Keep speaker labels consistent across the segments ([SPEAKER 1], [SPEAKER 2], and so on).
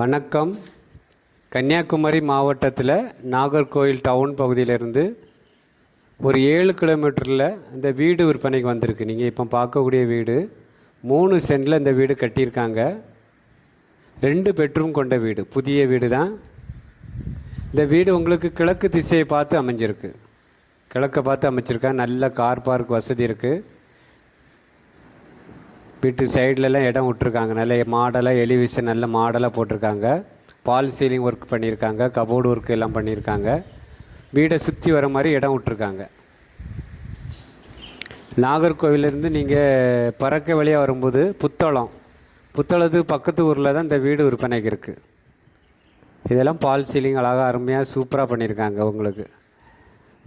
[SPEAKER 1] வணக்கம். கன்னியாகுமரி மாவட்டத்தில் நாகர்கோவில் டவுன் பகுதியிலேருந்து ஒரு 7 கிலோமீட்டரில் இந்த வீடு விற்பனைக்கு வந்திருக்கு. நீங்கள் இப்போ பார்க்கக்கூடிய வீடு 3 சென்டில் இந்த வீடு கட்டியிருக்காங்க. 2 பெட்ரூம் கொண்ட வீடு, புதிய வீடு தான். இந்த வீடு உங்களுக்கு கிழக்கு திசையை பார்த்து அமைஞ்சிருக்கு. கிழக்கை பார்த்து அமைச்சிருக்கா. நல்ல கார் பார்க் வசதி இருக்குது. வீட்டு சைட்லலாம் இடம் விட்டுருக்காங்க. நல்ல மாடலாக எலிவிஷன் நல்ல மாடலாக போட்டிருக்காங்க. பால் சீலிங் ஒர்க் பண்ணியிருக்காங்க. கபோர்டு ஒர்க் எல்லாம் பண்ணியிருக்காங்க. வீடை சுற்றி வர மாதிரி இடம் விட்டுருக்காங்க. நாகர்கோவிலேருந்து நீங்கள் பறக்க வழியாக வரும்போது புத்தளத்துக்கு பக்கத்து ஊரில் தான் இந்த வீடு விற்பனைக்கு இருக்குது. இதெல்லாம் பால் சீலிங் அழகாக அருமையாக சூப்பராக பண்ணியிருக்காங்க. உங்களுக்கு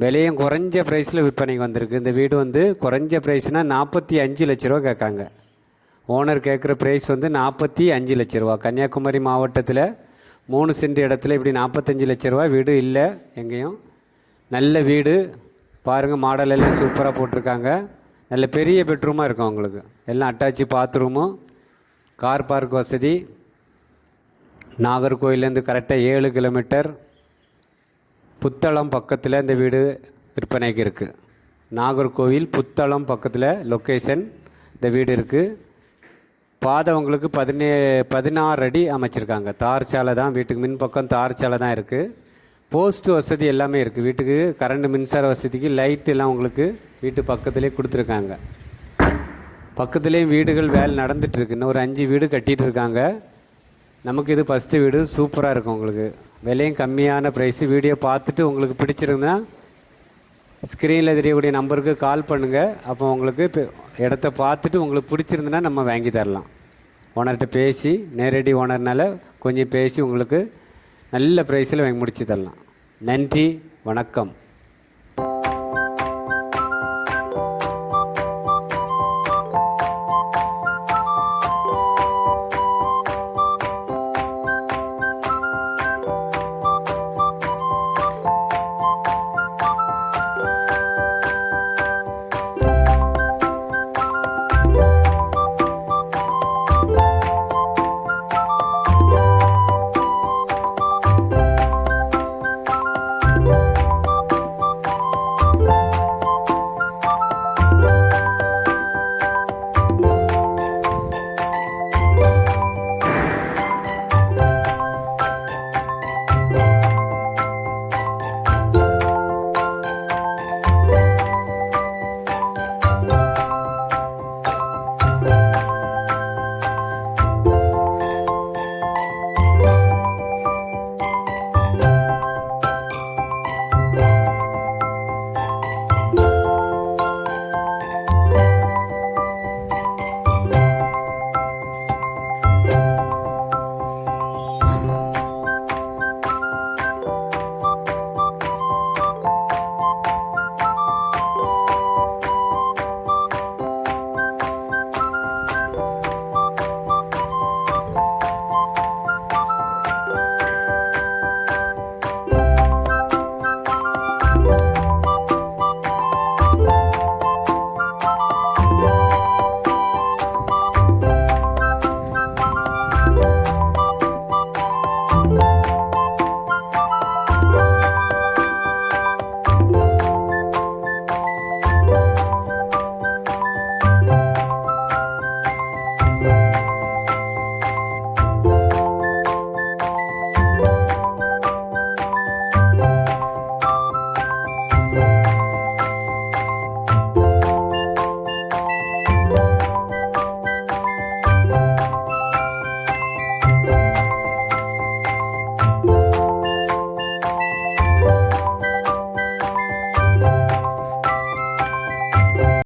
[SPEAKER 1] விலையும் குறைஞ்ச ப்ரைஸில் விற்பனைக்கு வந்திருக்கு. இந்த வீடு குறைஞ்ச ப்ரைஸ்னால் 45 லட்ச ரூபா கேட்காங்க. ஓனர் கேட்குற ப்ரைஸ் 45 லட்ச ரூபா. கன்னியாகுமரி மாவட்டத்தில் 3 சென்ட் இடத்துல இப்படி 45 லட்ச ரூபா வீடு இல்லை எங்கேயும். நல்ல வீடு பாருங்கள். மாடல் எல்லாம் சூப்பராக போட்டிருக்காங்க. நல்ல பெரிய பெட்ரூமாக இருக்கும் உங்களுக்கு. எல்லாம் அட்டாச்சு பாத்ரூமும் கார் பார்க் வசதி. நாகர்கோவிலேருந்து கரெக்டாக 7 கிலோமீட்டர். புத்தளம் பக்கத்தில் இந்த வீடு விற்பனைக்கு இருக்குது. நாகர்கோவில் புத்தளம் பக்கத்தில் லொக்கேஷன் இந்த வீடு இருக்குது. பாதை உங்களுக்கு 16 அடி அமைச்சிருக்காங்க. தார் சாலை தான். வீட்டுக்கு மின் பக்கம் தார் சாலை தான் இருக்குது. போஸ்ட் வசதி எல்லாமே இருக்குது. வீட்டுக்கு கரண்ட் மின்சார வசதிக்கு லைட் எல்லாம் உங்களுக்கு வீட்டு பக்கத்துலேயே கொடுத்துருக்காங்க. பக்கத்துலேயும் வீடுகள் வேலை நடந்துகிட்ருக்கு. இன்னும் ஒரு 5 வீடு கட்டிகிட்டு இருக்காங்க. நமக்கு இது ஃபஸ்ட்டு வீடு. சூப்பராக இருக்கும். உங்களுக்கு விலையும் கம்மியான ப்ரைஸு. வீடியோ பார்த்துட்டு உங்களுக்கு பிடிச்சிருந்தா ஸ்க்ரீனில் தெரியக்கூடிய நம்பருக்கு கால் பண்ணுங்கள். அப்போ உங்களுக்கு இடத்த பார்த்துட்டு உங்களுக்கு பிடிச்சிருந்துன்னா நம்ம வாங்கி தரலாம். ஓனர்கிட்ட பேசி, நேரடி ஓனர்னால கொஞ்சம் பேசி உங்களுக்கு நல்ல ப்ரைஸில் வாங்கி முடிச்சு தரலாம். நன்றி, வணக்கம்.